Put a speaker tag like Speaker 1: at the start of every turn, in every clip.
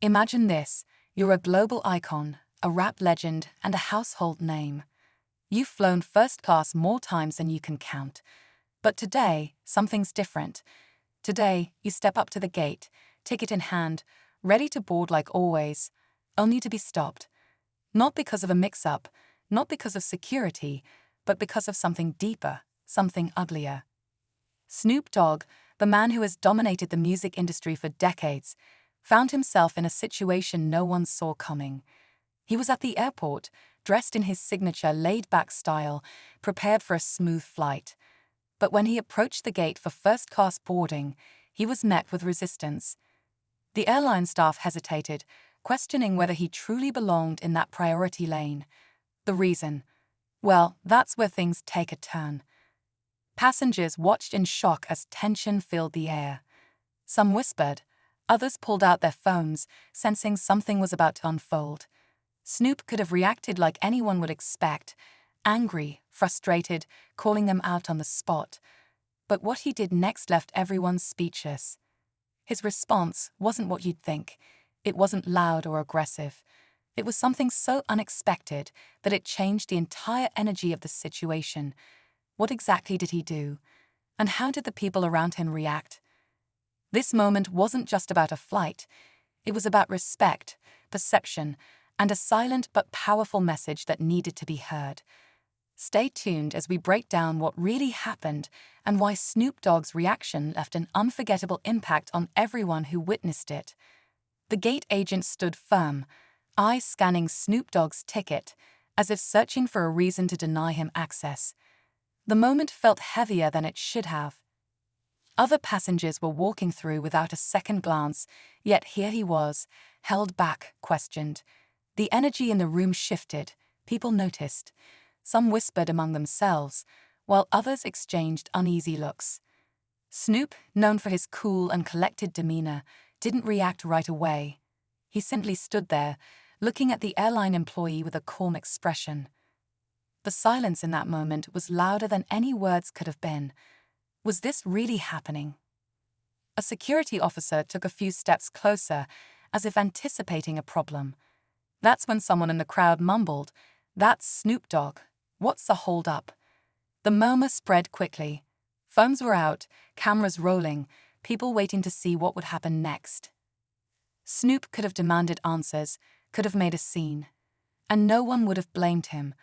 Speaker 1: Imagine this, you're a global icon, a rap legend, and a household name. You've flown first class more times than you can count. But today, something's different. Today, you step up to the gate, ticket in hand, ready to board like always, only to be stopped. Not because of a mix-up, not because of security, but because of something deeper, something uglier. Snoop Dogg, the man who has dominated the music industry for decades, found himself in a situation no one saw coming. He was at the airport, dressed in his signature laid-back style, prepared for a smooth flight. But when he approached the gate for first-class boarding, he was met with resistance. The airline staff hesitated, questioning whether he truly belonged in that priority lane. The reason? Well, that's where things take a turn. Passengers watched in shock as tension filled the air. Some whispered, others pulled out their phones, sensing something was about to unfold. Snoop could have reacted like anyone would expect, angry, frustrated, calling them out on the spot. But what he did next left everyone speechless. His response wasn't what you'd think. It wasn't loud or aggressive. It was something so unexpected that it changed the entire energy of the situation. What exactly did he do? And how did the people around him react? This moment wasn't just about a flight. It was about respect, perception, and a silent but powerful message that needed to be heard. Stay tuned as we break down what really happened and why Snoop Dogg's reaction left an unforgettable impact on everyone who witnessed it. The gate agent stood firm, eyes scanning Snoop Dogg's ticket, as if searching for a reason to deny him access. The moment felt heavier than it should have. Other passengers were walking through without a second glance, yet here he was, held back, questioned. The energy in the room shifted. People noticed. Some whispered among themselves, while others exchanged uneasy looks. Snoop, known for his cool and collected demeanor, didn't react right away. He simply stood there, looking at the airline employee with a calm expression. The silence in that moment was louder than any words could have been. Was this really happening? A security officer took a few steps closer, as if anticipating a problem. That's when someone in the crowd mumbled, "That's Snoop Dogg. What's the hold-up?" The murmur spread quickly. Phones were out, cameras rolling, people waiting to see what would happen next. Snoop could have demanded answers, could have made a scene. And no one would have blamed him.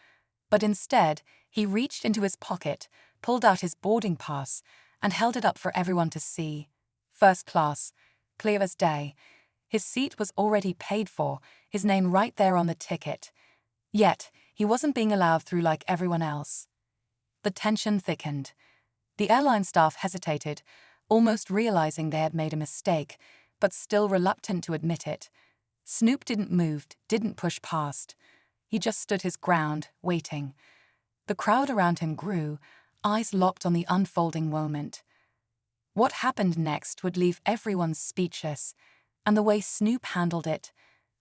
Speaker 1: But instead, he reached into his pocket, pulled out his boarding pass, and held it up for everyone to see. First class, clear as day. His seat was already paid for, his name right there on the ticket. Yet, he wasn't being allowed through like everyone else. The tension thickened. The airline staff hesitated, almost realizing they had made a mistake, but still reluctant to admit it. Snoop didn't move, didn't push past. He just stood his ground, waiting. The crowd around him grew, eyes locked on the unfolding moment. What happened next would leave everyone speechless, and the way Snoop handled it,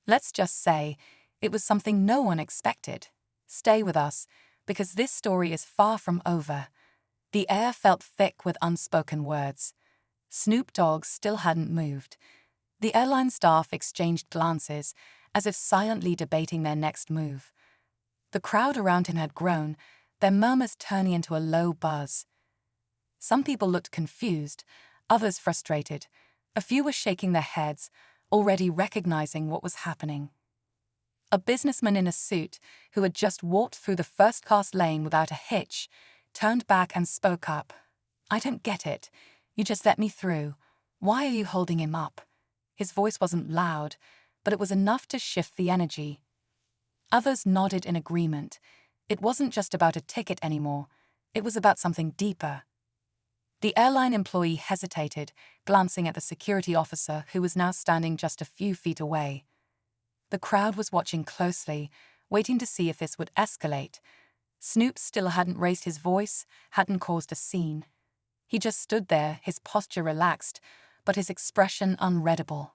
Speaker 1: let's just say, it was something no one expected. Stay with us, because this story is far from over. The air felt thick with unspoken words. Snoop Dogg still hadn't moved. The airline staff exchanged glances, as if silently debating their next move. The crowd around him had grown, their murmurs turning into a low buzz. Some people looked confused, others frustrated. A few were shaking their heads, already recognizing what was happening. A businessman in a suit, who had just walked through the first-class lane without a hitch, turned back and spoke up. "I don't get it. You just let me through. Why are you holding him up?" His voice wasn't loud, but it was enough to shift the energy. Others nodded in agreement. It wasn't just about a ticket anymore. It was about something deeper. The airline employee hesitated, glancing at the security officer who was now standing just a few feet away. The crowd was watching closely, waiting to see if this would escalate. Snoop still hadn't raised his voice, hadn't caused a scene. He just stood there, his posture relaxed, but his expression unreadable.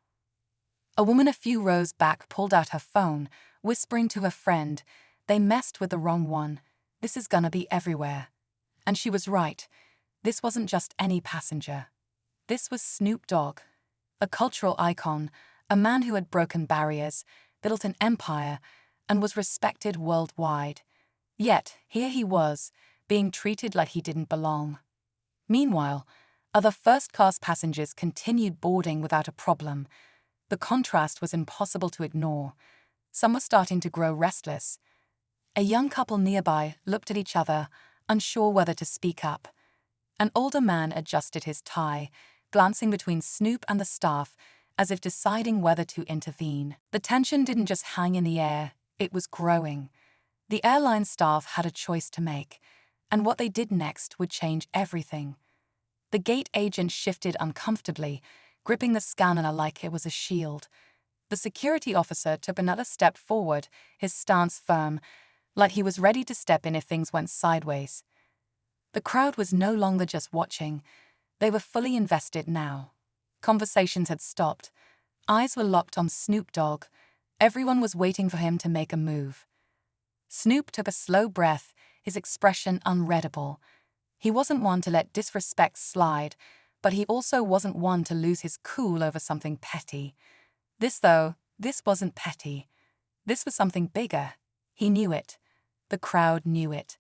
Speaker 1: A woman a few rows back pulled out her phone, whispering to her friend, "They messed with the wrong one. This is gonna be everywhere." And she was right. This wasn't just any passenger. This was Snoop Dogg, a cultural icon, a man who had broken barriers, built an empire, and was respected worldwide. Yet, here he was, being treated like he didn't belong. Meanwhile, other first-class passengers continued boarding without a problem. The contrast was impossible to ignore. Some were starting to grow restless. A young couple nearby looked at each other, unsure whether to speak up. An older man adjusted his tie, glancing between Snoop and the staff, as if deciding whether to intervene. The tension didn't just hang in the air, it was growing. The airline staff had a choice to make, and what they did next would change everything. The gate agent shifted uncomfortably, gripping the scanner like it was a shield. The security officer took another step forward, his stance firm, like he was ready to step in if things went sideways. The crowd was no longer just watching. They were fully invested now. Conversations had stopped. Eyes were locked on Snoop Dogg. Everyone was waiting for him to make a move. Snoop took a slow breath, his expression unreadable. He wasn't one to let disrespect slide, but he also wasn't one to lose his cool over something petty. This wasn't petty. This was something bigger. He knew it. The crowd knew it.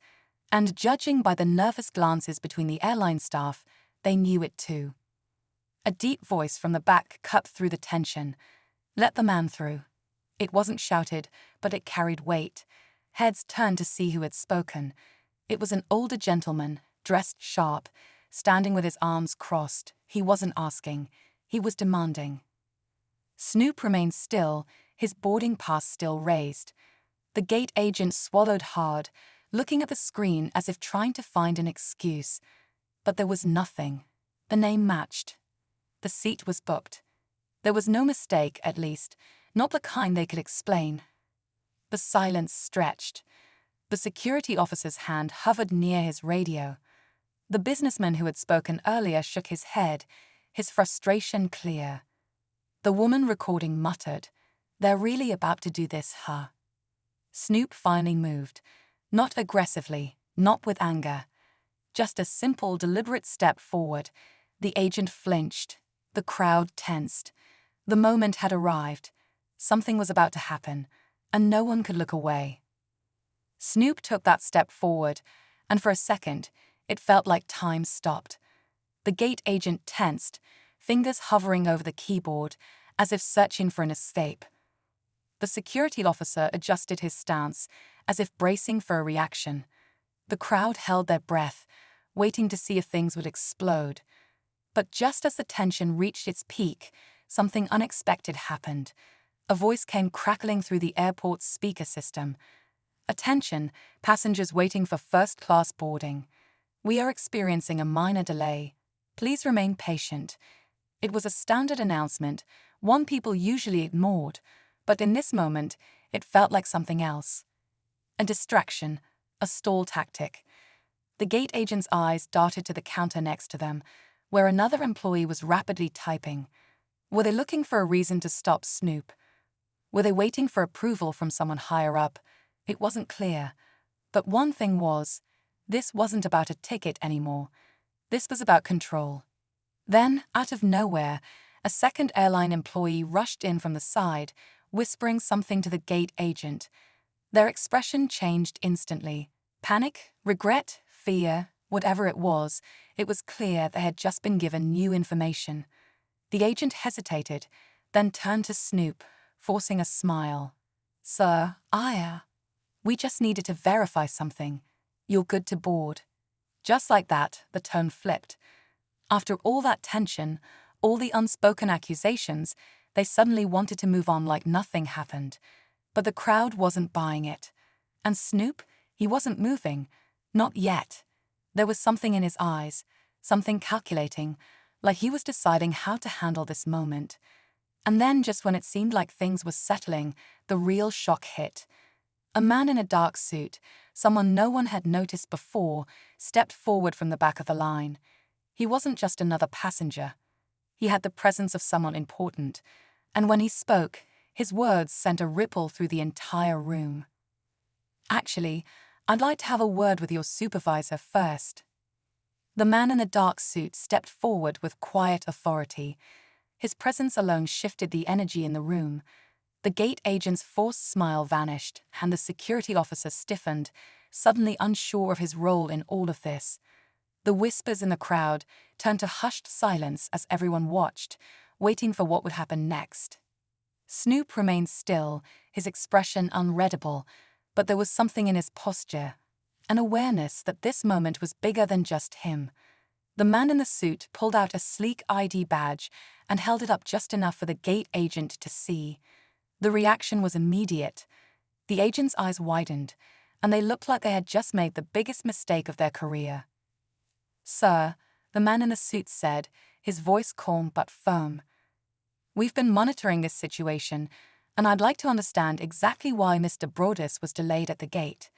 Speaker 1: And judging by the nervous glances between the airline staff, they knew it too. A deep voice from the back cut through the tension. "Let the man through." It wasn't shouted, but it carried weight. Heads turned to see who had spoken. It was an older gentleman, dressed sharp, standing with his arms crossed. He wasn't asking. He was demanding. Snoop remained still, his boarding pass still raised. The gate agent swallowed hard, looking at the screen as if trying to find an excuse. But there was nothing. The name matched. The seat was booked. There was no mistake, at least, not the kind they could explain. The silence stretched. The security officer's hand hovered near his radio. The businessman who had spoken earlier shook his head, his frustration clear. The woman recording muttered, "They're really about to do this, huh?" Snoop finally moved. Not aggressively, not with anger. Just a simple, deliberate step forward. The agent flinched. The crowd tensed. The moment had arrived. Something was about to happen, and no one could look away. Snoop took that step forward, and for a second, it felt like time stopped. The gate agent tensed, fingers hovering over the keyboard, as if searching for an escape. The security officer adjusted his stance, as if bracing for a reaction. The crowd held their breath, waiting to see if things would explode. But just as the tension reached its peak, something unexpected happened. A voice came crackling through the airport's speaker system. "Attention, passengers waiting for first-class boarding. We are experiencing a minor delay. Please remain patient." It was a standard announcement, one people usually ignored, but in this moment, it felt like something else. A distraction, a stall tactic. The gate agent's eyes darted to the counter next to them, where another employee was rapidly typing. Were they looking for a reason to stop Snoop? Were they waiting for approval from someone higher up? It wasn't clear. But one thing was, this wasn't about a ticket anymore. This was about control. Then, out of nowhere, a second airline employee rushed in from the side, whispering something to the gate agent. Their expression changed instantly. Panic, regret, fear, whatever it was clear they had just been given new information. The agent hesitated, then turned to Snoop, forcing a smile. "Sir, we just needed to verify something. You're good to board." Just like that, the tone flipped. After all that tension, all the unspoken accusations, they suddenly wanted to move on like nothing happened. But the crowd wasn't buying it. And Snoop, he wasn't moving. Not yet. There was something in his eyes, something calculating, like he was deciding how to handle this moment. And then, just when it seemed like things were settling, the real shock hit. A man in a dark suit, someone no one had noticed before, stepped forward from the back of the line. He wasn't just another passenger. He had the presence of someone important, and when he spoke, his words sent a ripple through the entire room. "Actually, I'd like to have a word with your supervisor first." The man in the dark suit stepped forward with quiet authority. His presence alone shifted the energy in the room. The gate agent's forced smile vanished, and the security officer stiffened, suddenly unsure of his role in all of this. The whispers in the crowd turned to hushed silence as everyone watched, waiting for what would happen next. Snoop remained still, his expression unreadable, but there was something in his posture, an awareness that this moment was bigger than just him. The man in the suit pulled out a sleek ID badge and held it up just enough for the gate agent to see. The reaction was immediate. The agent's eyes widened, and they looked like they had just made the biggest mistake of their career. "Sir," the man in the suit said, his voice calm but firm. "We've been monitoring this situation, and I'd like to understand exactly why Mr. Broadus was delayed at the gate."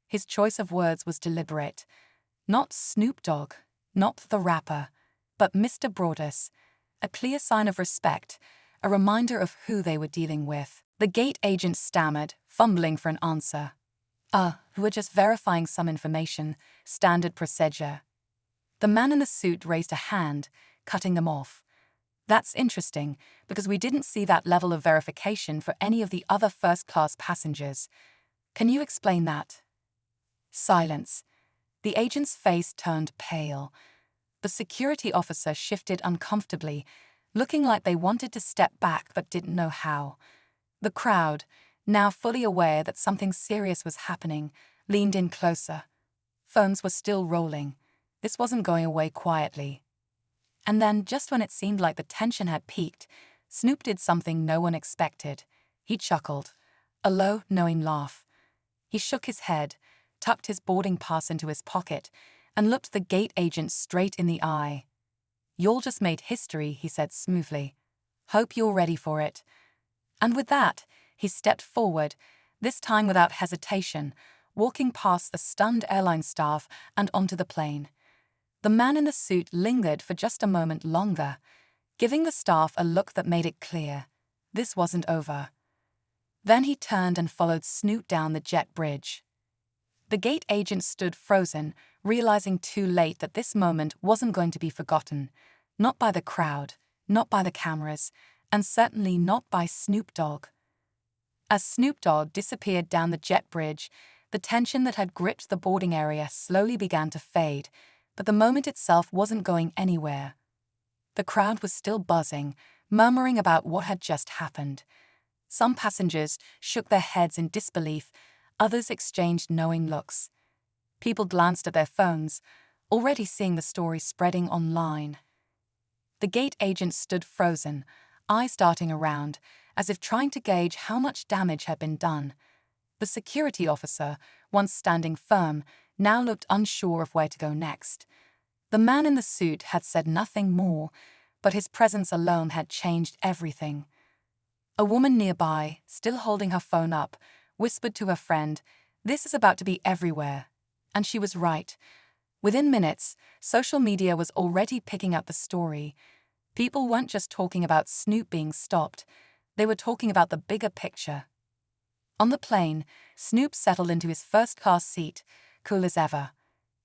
Speaker 1: His choice of words was deliberate. Not Snoop Dogg, not the rapper, but Mr. Broadus, a clear sign of respect, a reminder of who they were dealing with. The gate agent stammered, fumbling for an answer. We're just verifying some information, standard procedure." The man in the suit raised a hand, cutting them off. "That's interesting, because we didn't see that level of verification for any of the other first-class passengers. Can you explain that?" Silence. The agent's face turned pale. The security officer shifted uncomfortably, looking like they wanted to step back but didn't know how. The crowd, now fully aware that something serious was happening, leaned in closer. Phones were still rolling. This wasn't going away quietly. And then, just when it seemed like the tension had peaked, Snoop did something no one expected. He chuckled, a low, knowing laugh. He shook his head, tucked his boarding pass into his pocket, and looked the gate agent straight in the eye. "Y'all just made history," he said smoothly. "Hope you're ready for it." And with that, he stepped forward, this time without hesitation, walking past the stunned airline staff and onto the plane. The man in the suit lingered for just a moment longer, giving the staff a look that made it clear this wasn't over. Then he turned and followed Snoop down the jet bridge. The gate agent stood frozen, realizing too late that this moment wasn't going to be forgotten. Not by the crowd, not by the cameras, and certainly not by Snoop Dogg. As Snoop Dogg disappeared down the jet bridge, the tension that had gripped the boarding area slowly began to fade, but the moment itself wasn't going anywhere. The crowd was still buzzing, murmuring about what had just happened. Some passengers shook their heads in disbelief, others exchanged knowing looks. People glanced at their phones, already seeing the story spreading online. The gate agent stood frozen, eyes darting around, as if trying to gauge how much damage had been done. The security officer, once standing firm, now looked unsure of where to go next. The man in the suit had said nothing more, but his presence alone had changed everything. A woman nearby, still holding her phone up, whispered to her friend, "This is about to be everywhere." And she was right. Within minutes, social media was already picking up the story. People weren't just talking about Snoop being stopped, they were talking about the bigger picture. On the plane, Snoop settled into his first-class seat, cool as ever.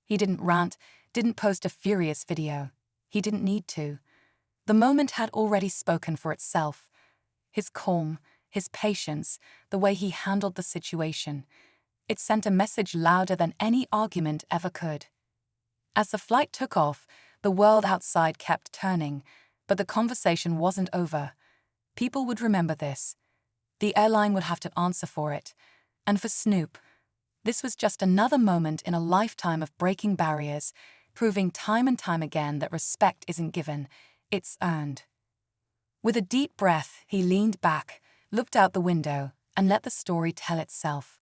Speaker 1: He didn't rant, didn't post a furious video. He didn't need to. The moment had already spoken for itself. His calm, his patience, the way he handled the situation. It sent a message louder than any argument ever could. As the flight took off, the world outside kept turning, but the conversation wasn't over. People would remember this. The airline would have to answer for it. And for Snoop, this was just another moment in a lifetime of breaking barriers, proving time and time again that respect isn't given, it's earned. With a deep breath, he leaned back, looked out the window, and let the story tell itself.